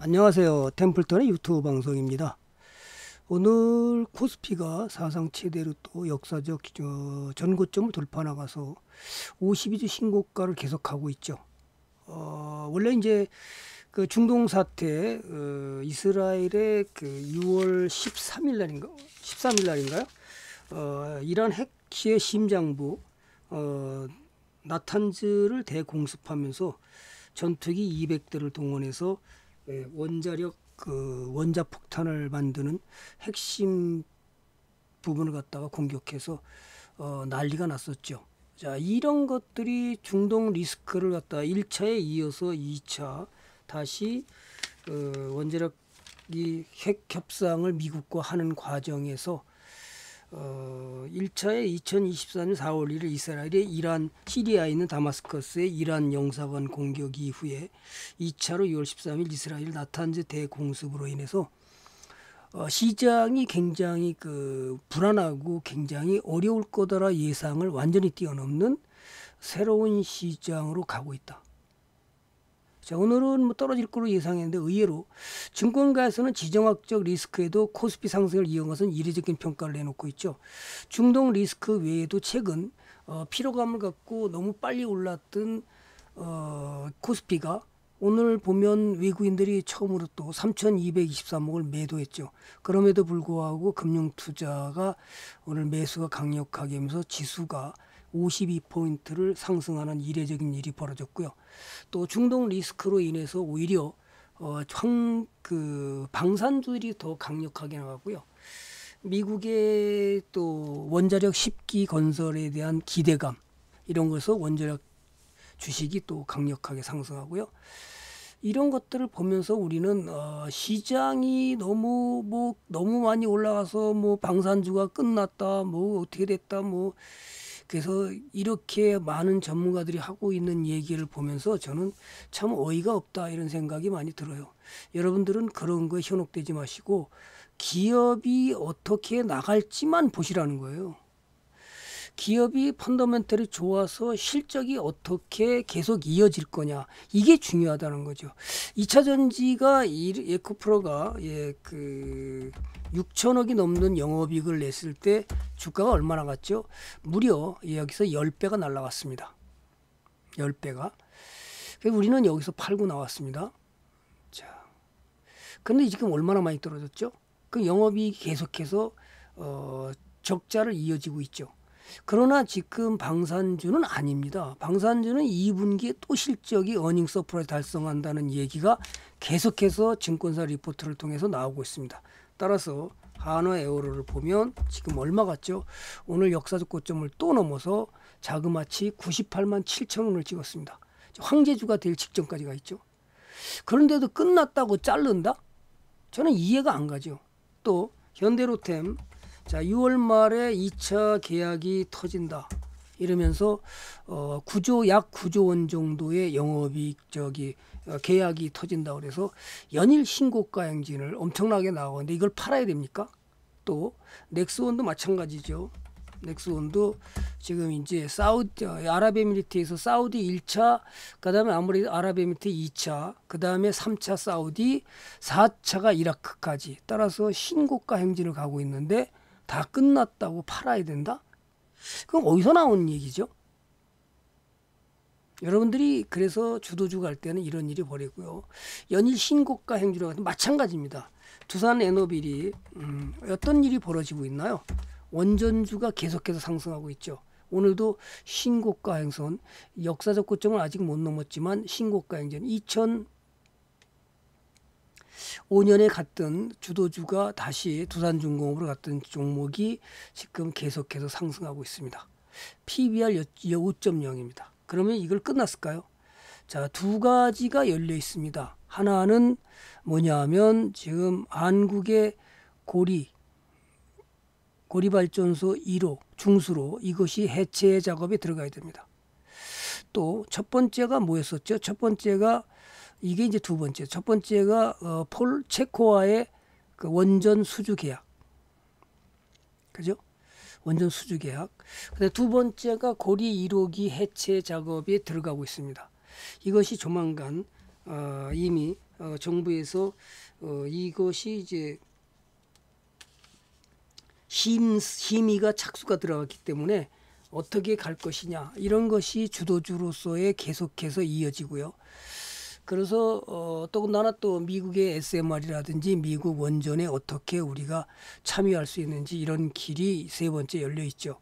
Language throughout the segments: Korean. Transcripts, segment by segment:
안녕하세요. 템플턴의 유튜브 방송입니다. 오늘 코스피가 사상 최대로 또 역사적 전고점을 돌파 나가서 52주 신고가를 계속하고 있죠. 원래 이제 그 중동 사태, 이스라엘의 그 6월 13일 날인가, 13일 날인가요? 이란 핵시의 심장부 나탄즈를 대공습하면서 전투기 200대를 동원해서 원자력 원자폭탄을 만드는 핵심 부분을 갖다가 공격해서 난리가 났었죠. 자, 이런 것들이 중동 리스크를 갖다가 1차에 이어서 2차 다시 원자력 핵 협상을 미국과 하는 과정에서 1차에 2024년 4월 1일 이스라엘의 시리아에 있는 다마스커스의 이란 영사관 공격 이후에 2차로 6월 13일 이스라엘 나탄즈 대공습으로 인해서 시장이 굉장히 불안하고 굉장히 어려울 거다라 예상을 완전히 뛰어넘는 새로운 시장으로 가고 있다. 자, 오늘은 뭐 떨어질 거로 예상했는데 의외로 증권가에서는 지정학적 리스크에도 코스피 상승을 이어간 것은 이례적인 평가를 내놓고 있죠. 중동 리스크 외에도 최근 피로감을 갖고 너무 빨리 올랐던 코스피가 오늘 보면 외국인들이 처음으로 또 3,223억을 매도했죠. 그럼에도 불구하고 금융투자가 오늘 매수가 강력하게 하면서 지수가 52포인트를 상승하는 이례적인 일이 벌어졌고요. 또 중동 리스크로 인해서 오히려 방산주들이 더 강력하게 나가고요. 미국의 또 원자력 10기 건설에 대한 기대감 이런 것에서 원자력 주식이 또 강력하게 상승하고요. 이런 것들을 보면서 우리는 시장이 너무 많이 올라가서 뭐 방산주가 끝났다, 뭐 어떻게 됐다, 뭐 그래서 이렇게 많은 전문가들이 하고 있는 얘기를 보면서 저는 참 어이가 없다 이런 생각이 많이 들어요. 여러분들은 그런 거에 현혹되지 마시고 기업이 어떻게 나갈지만 보시라는 거예요. 기업이 펀더멘털이 좋아서 실적이 어떻게 계속 이어질 거냐 이게 중요하다는 거죠. 2차 전지가 에코프로가 6천억이 넘는 영업이익을 냈을 때 주가가 얼마나 갔죠? 무려 여기서 10배가 날라갔습니다. 10배가. 그래서 우리는 여기서 팔고 나왔습니다. 자, 근데 지금 얼마나 많이 떨어졌죠? 그 영업이익이 계속해서 적자를 이어지고 있죠. 그러나 지금 방산주는 아닙니다. 방산주는 2분기에 또 실적이 어닝 서프라이즈 달성한다는 얘기가 계속해서 증권사 리포트를 통해서 나오고 있습니다. 따라서 한화 에어로를 보면 지금 얼마 갔죠? 오늘 역사적 고점을 또 넘어서 자그마치 98만 7천 원을 찍었습니다. 황제주가 될 직전까지 가 있죠. 그런데도 끝났다고 자른다? 저는 이해가 안 가죠. 또 현대로템 자 6월 말에 2차 계약이 터진다 이러면서 약 9조 원 정도의 영업이익 계약이 터진다 그래서 연일 신고가 행진을 엄청나게 나오는데 이걸 팔아야 됩니까? 또 넥스원도 마찬가지죠. 넥스원도 지금 이제 아랍에미리트에서 사우디 1차, 그다음에 아랍에미리트 2차, 그다음에 3차 사우디, 4차가 이라크까지 따라서 신고가 행진을 가고 있는데 다 끝났다고 팔아야 된다? 그럼 어디서 나온 얘기죠? 여러분들이 그래서 주도주 갈 때는 이런 일이 벌이고요. 연일 신고가 행진과 같은 마찬가지입니다. 두산 에너빌이 어떤 일이 벌어지고 있나요? 원전주가 계속해서 상승하고 있죠. 오늘도 신고가 행선, 역사적 고점은 아직 못 넘었지만 신고가 행진 2005년에 갔던 주도주가 다시 두산중공업으로 갔던 종목이 지금 계속해서 상승하고 있습니다. PBR 5.0입니다. 그러면 이걸 끝났을까요? 자, 두 가지가 열려 있습니다. 하나는 뭐냐면 지금 한국의 고리발전소 1호 중수로 이것이 해체 작업에 들어가야 됩니다. 또 첫 번째가 뭐였었죠? 첫 번째가 이게 이제 두 번째. 첫 번째가 폴 체코와의 그 원전 수주 계약. 그죠? 원전 수주 계약. 근데 두 번째가 고리 1호기 해체 작업에 들어가고 있습니다. 이것이 조만간 이미 정부에서 이것이 이제 심의가 착수가 들어갔기 때문에 어떻게 갈 것이냐 이런 것이 주도주로서의 계속해서 이어지고요. 그래서 더군다나 또 미국의 SMR이라든지 미국 원전에 어떻게 우리가 참여할 수 있는지 이런 길이 세 번째 열려 있죠.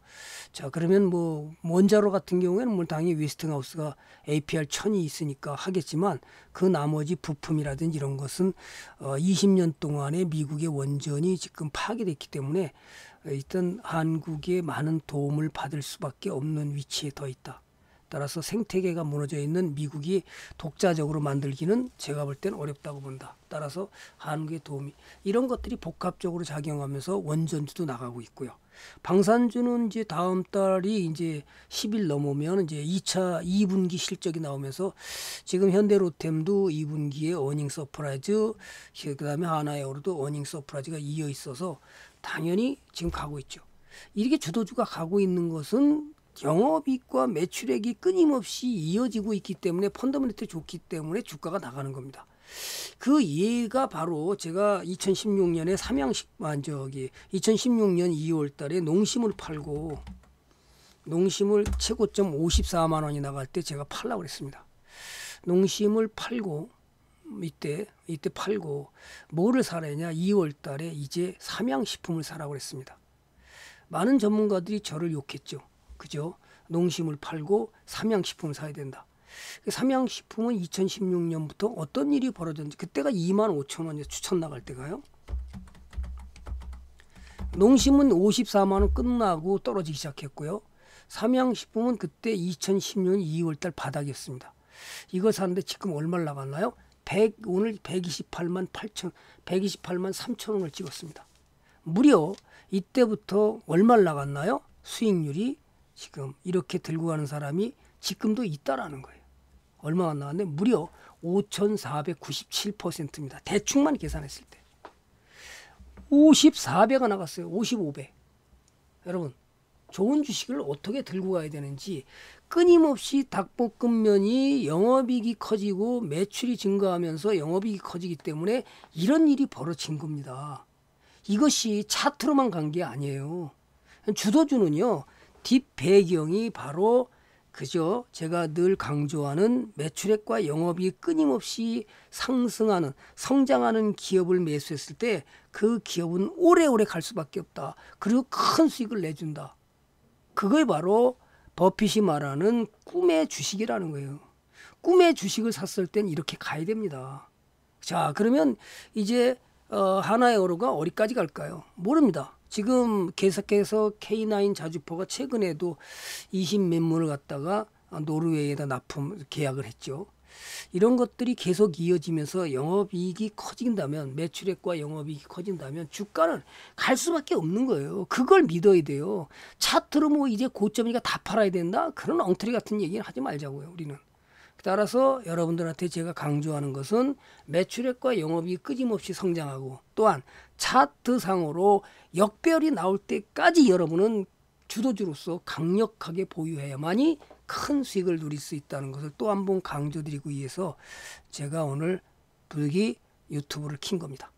자, 그러면 뭐 원자로 같은 경우에는 뭐 당연히 웨스팅하우스가 APR 1000이 있으니까 하겠지만 그 나머지 부품이라든지 이런 것은 20년 동안에 미국의 원전이 지금 파괴됐기 때문에 일단 한국에 많은 도움을 받을 수밖에 없는 위치에 더 있다. 따라서 생태계가 무너져 있는 미국이 독자적으로 만들기는 제가 볼 때는 어렵다고 본다. 따라서 한국의 도움이 이런 것들이 복합적으로 작용하면서 원전주도 나가고 있고요. 방산주는 이제 다음 달이 이제 10일 넘으면 이제 2분기 실적이 나오면서 지금 현대로템도 2분기에 어닝 서프라이즈, 그다음에 하나에어로도 어닝 서프라이즈가 이어 있어서 당연히 지금 가고 있죠. 이렇게 주도주가 가고 있는 것은 영업이익과 매출액이 끊임없이 이어지고 있기 때문에 펀더멘털이 좋기 때문에 주가가 나가는 겁니다. 그 예가 바로 제가 2016년에 2016년 2월 달에 농심을 팔고 농심을 최고점 54만 원이 나갈 때 제가 팔라고 그랬습니다. 농심을 팔고 이때 팔고 뭐를 사라 했냐 2월 달에 이제 삼양식품을 사라고 그랬습니다. 많은 전문가들이 저를 욕했죠. 그죠? 농심을 팔고 삼양식품을 사야 된다. 삼양식품은 2016년부터 어떤 일이 벌어졌는지 그때가 25,000원이요. 추천 나갈 때가요. 농심은 54만 원 끝나고 떨어지기 시작했고요. 삼양식품은 그때 2016년 2월 달 바닥이었습니다. 이거 사는데 지금 얼마를 나갔나요? 오늘 128만 3천 원을 찍었습니다. 무려 이때부터 얼마를 나갔나요? 수익률이 지금 이렇게 들고 가는 사람이 지금도 있다라는 거예요. 얼마가 나왔는데 무려 5,497%입니다. 대충만 계산했을 때. 54배가 나갔어요. 55배. 여러분 좋은 주식을 어떻게 들고 가야 되는지 끊임없이 닭볶음면이 영업이익이 커지고 매출이 증가하면서 영업이익이 커지기 때문에 이런 일이 벌어진 겁니다. 이것이 차트로만 간 게 아니에요. 주도주는요. 뒷배경이 바로 그죠. 제가 늘 강조하는 매출액과 영업이익이 끊임없이 상승하는 성장하는 기업을 매수했을 때 그 기업은 오래오래 갈 수밖에 없다. 그리고 큰 수익을 내준다. 그걸 바로 버핏이 말하는 꿈의 주식이라는 거예요. 꿈의 주식을 샀을 땐 이렇게 가야 됩니다. 자, 그러면 이제 하나에어로가 어디까지 갈까요? 모릅니다. 지금 계속해서 K9 자주포가 최근에도 20몇 문을 갖다가 노르웨이에다 납품 계약을 했죠. 이런 것들이 계속 이어지면서 영업이익이 커진다면 매출액과 영업이익이 커진다면 주가는 갈 수밖에 없는 거예요. 그걸 믿어야 돼요. 차트로 뭐 이제 고점이니까 다 팔아야 된다? 그런 엉터리 같은 얘기는 하지 말자고요. 우리는. 따라서 여러분들한테 제가 강조하는 것은 매출액과 영업이익이 끊임없이 성장하고 또한 차트상으로 역배열이 나올 때까지 여러분은 주도주로서 강력하게 보유해야만이 큰 수익을 누릴 수 있다는 것을 또 한 번 강조드리고 위해서 제가 오늘 부득이 유튜브를 킨 겁니다.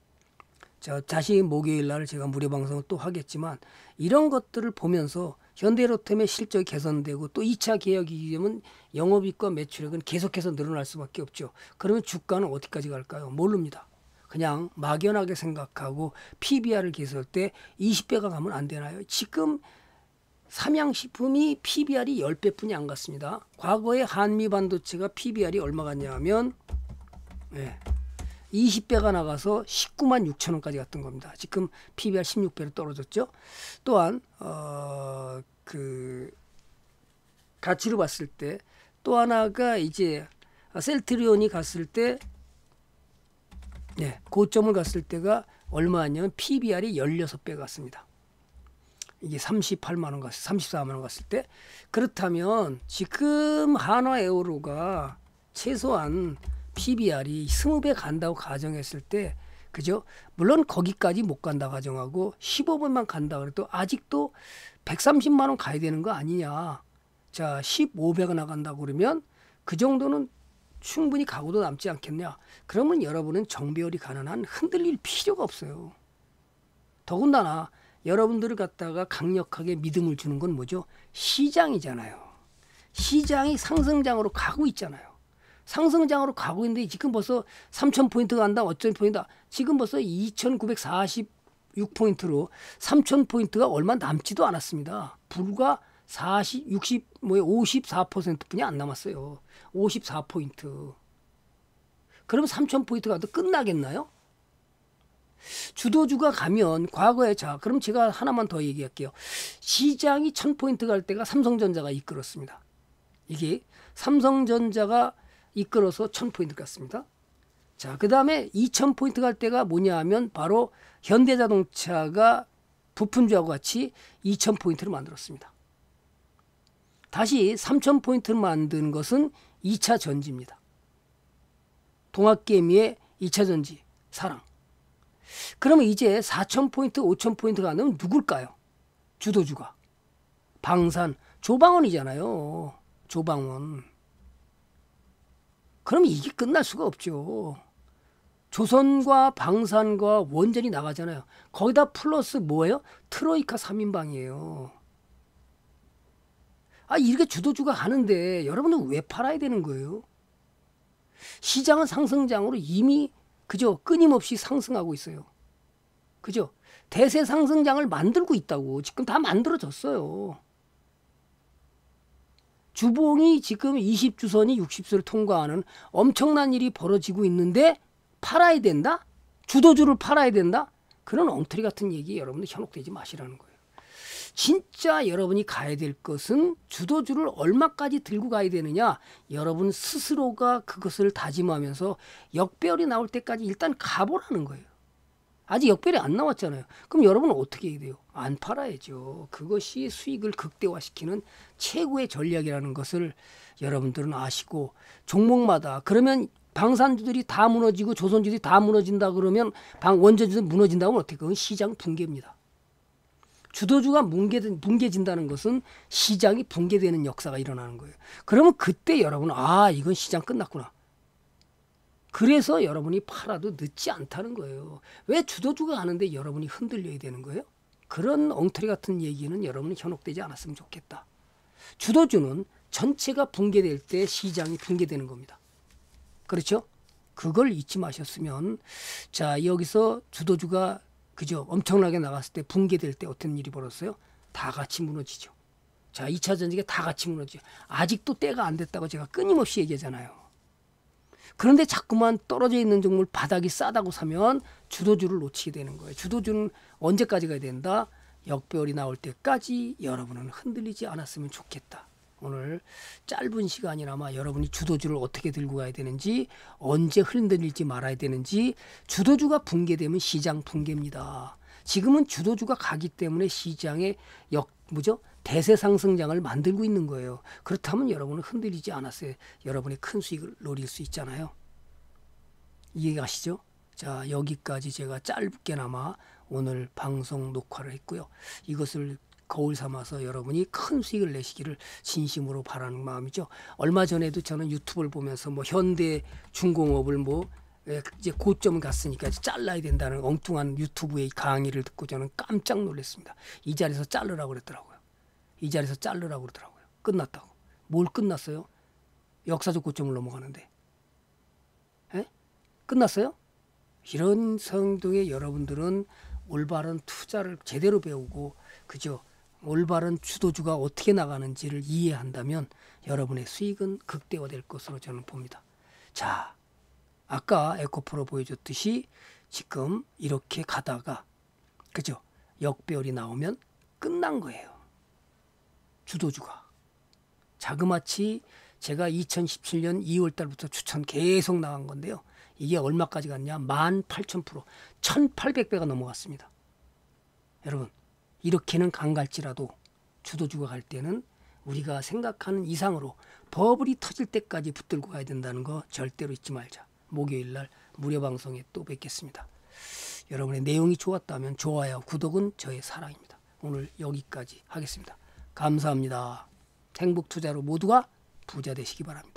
자, 다시 목요일 날 제가 무료 방송을 또 하겠지만 이런 것들을 보면서 현대로템의 실적이 개선되고 또 2차 개혁이 되면 영업이익과 매출액은 계속해서 늘어날 수밖에 없죠. 그러면 주가는 어디까지 갈까요? 모릅니다. 그냥 막연하게 생각하고 PBR을 계산할 때 20배가 가면 안 되나요? 지금 삼양식품이 PBR이 10배뿐이 안 갔습니다. 과거에 한미반도체가 PBR이 얼마 갔냐 하면 20배가 나가서 19만 6천 원까지 갔던 겁니다. 지금 PBR 16배로 떨어졌죠. 또한 그 가치로 봤을 때 또 하나가 이제 셀트리온이 갔을 때 고점을 갔을 때가 얼마냐면 PBR이 16배 갔습니다. 이게 38만 원 갔을 34만 원 갔을 때 그렇다면 지금 한화에어로가 최소한 PBR이 20배 간다고 가정했을 때 그죠? 물론 거기까지 못 간다 가정하고 15번만 간다 그래도 아직도 130만 원 가야 되는 거 아니냐. 자, 15배가 나간다고 그러면 그 정도는 충분히 가고도 남지 않겠냐. 그러면 여러분은 정배열이 가는 한 흔들릴 필요가 없어요. 더군다나 여러분들을 갖다가 강력하게 믿음을 주는 건 뭐죠? 시장이잖아요. 시장이 상승장으로 가고 있잖아요. 상승장으로 가고 있는데 지금 벌써 3,000포인트가 간다. 어쩐 포인트다. 지금 벌써 2,946포인트로 3,000포인트가 얼마 남지도 않았습니다. 불과 54%뿐이 안 남았어요. 54포인트. 그럼 3,000포인트가 더 끝나겠나요? 주도주가 가면 과거에 자 그럼 제가 하나만 더 얘기할게요. 시장이 1,000포인트 갈 때가 삼성전자가 이끌었습니다. 이게 삼성전자가 이끌어서 1,000포인트 갔습니다. 자, 그 다음에 2,000포인트 갈 때가 뭐냐 하면 바로 현대자동차가 부품주하고 같이 2,000포인트를 만들었습니다. 다시 3,000포인트를 만든 것은 2차 전지입니다. 동학개미의 2차 전지 사랑. 그러면 이제 4,000포인트, 5,000포인트 가면 누굴까요? 주도주가. 방산, 조방원이잖아요. 조방원. 그럼 이게 끝날 수가 없죠. 조선과 방산과 원전이 나가잖아요. 거기다 플러스 뭐예요? 트로이카 3인방이에요. 아, 이렇게 주도주가 하는데 여러분은 왜 팔아야 되는 거예요? 시장은 상승장으로 이미 그죠? 끊임없이 상승하고 있어요. 그죠? 대세 상승장을 만들고 있다고. 지금 다 만들어졌어요. 주봉이 지금 20주선이 60수를 통과하는 엄청난 일이 벌어지고 있는데 팔아야 된다? 주도주를 팔아야 된다? 그런 엉터리 같은 얘기 여러분들 현혹되지 마시라는 거예요. 진짜 여러분이 가야 될 것은 주도주를 얼마까지 들고 가야 되느냐. 여러분 스스로가 그것을 다짐하면서 역배열이 나올 때까지 일단 가보라는 거예요. 아직 역배열이 안 나왔잖아요. 그럼 여러분은 어떻게 해야 돼요? 안 팔아야죠. 그것이 수익을 극대화시키는 최고의 전략이라는 것을 여러분들은 아시고 종목마다 그러면 방산주들이 다 무너지고 조선주들이 다 무너진다 그러면 원전주들 무너진다고 하면 어떻게 그건 시장 붕괴입니다. 주도주가 붕괴진다는 것은 시장이 붕괴되는 역사가 일어나는 거예요. 그러면 그때 여러분은 아 이건 시장 끝났구나. 그래서 여러분이 팔아도 늦지 않다는 거예요. 왜 주도주가 하는데 여러분이 흔들려야 되는 거예요? 그런 엉터리 같은 얘기는 여러분이 현혹되지 않았으면 좋겠다. 주도주는 전체가 붕괴될 때 시장이 붕괴되는 겁니다. 그렇죠? 그걸 잊지 마셨으면 자 여기서 주도주가 그죠? 엄청나게 나갔을 때 붕괴될 때 어떤 일이 벌었어요? 다 같이 무너지죠. 자 2차 전지가 다 같이 무너지죠. 아직도 때가 안 됐다고 제가 끊임없이 얘기하잖아요. 그런데 자꾸만 떨어져 있는 종목을 바닥이 싸다고 사면 주도주를 놓치게 되는 거예요. 주도주는 언제까지 가야 된다? 역배열이 나올 때까지 여러분은 흔들리지 않았으면 좋겠다. 오늘 짧은 시간이나마 여러분이 주도주를 어떻게 들고 가야 되는지 언제 흔들릴지 말아야 되는지 주도주가 붕괴되면 시장 붕괴입니다. 지금은 주도주가 가기 때문에 시장의 대세 상승장을 만들고 있는 거예요. 그렇다면 여러분은 흔들리지 않았어요. 여러분의 큰 수익을 노릴 수 있잖아요. 이해가시죠? 자 여기까지 제가 짧게나마 오늘 방송 녹화를 했고요. 이것을 거울 삼아서 여러분이 큰 수익을 내시기를 진심으로 바라는 마음이죠. 얼마 전에도 저는 유튜브를 보면서 현대중공업을 이제 고점 갔으니까 잘라야 된다는 엉뚱한 유튜브의 강의를 듣고 저는 깜짝 놀랐습니다. 이 자리에서 자르라고 그랬더라고요. 이 자리에서 자르라고 그러더라고요. 끝났다고. 뭘 끝났어요? 역사적 고점을 넘어가는데. 에? 끝났어요? 이런 성도의 여러분들은 올바른 투자를 제대로 배우고 그죠? 올바른 주도주가 어떻게 나가는지를 이해한다면 여러분의 수익은 극대화될 것으로 저는 봅니다. 자, 아까 에코프로 보여줬듯이 지금 이렇게 가다가 그죠? 역배열이 나오면 끝난 거예요. 주도주가. 자그마치 제가 2017년 2월 달부터 추천 계속 나간 건데요. 이게 얼마까지 갔냐? 18,000%, 1,800배가 넘어갔습니다. 여러분, 이렇게는 안 갈지라도 주도주가 갈 때는 우리가 생각하는 이상으로 버블이 터질 때까지 붙들고 가야 된다는 거 절대로 잊지 말자. 목요일 날 무료 방송에 또 뵙겠습니다. 여러분의 내용이 좋았다면 좋아요, 구독은 저의 사랑입니다. 오늘 여기까지 하겠습니다. 감사합니다. 행복 투자로 모두가 부자 되시기 바랍니다.